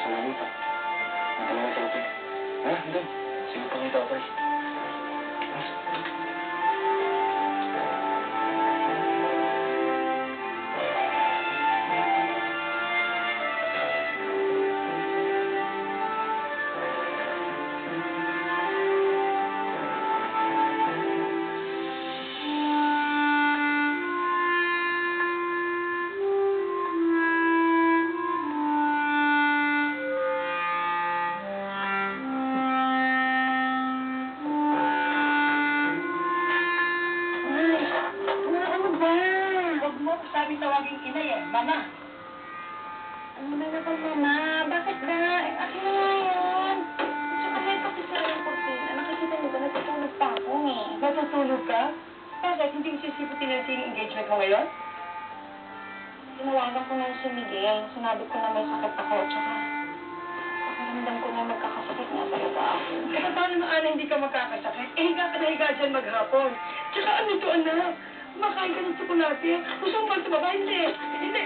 nakalimutan. Nakalimutan ko. Ha? Hindi. Sige pa kayo, tatay. Sabi tawagin inay eh, mama. Ano na naman, Mama? Bakit ba? Eh, akin na nga yun. At saka may pakisara yung kurtina. Nakikita niyo ba, natutulog pa ako eh. Natutulog ka? Bakit? Hindi sisiputin natin yung engagement mo ngayon? Tinawagan ko na si Miguel. Sinabi ko na may sakit ako. At saka, pakiramdam ko na magkakasakit nga talaga ako. Kaya paano na, Ana, hindi ka magkakasakit? Eh, higa ka na higa dyan maghapon. Tsaka ano to, anak? Makain ka ng tsokolate. Gusto mo ba tumaba? Hindi. Hindi.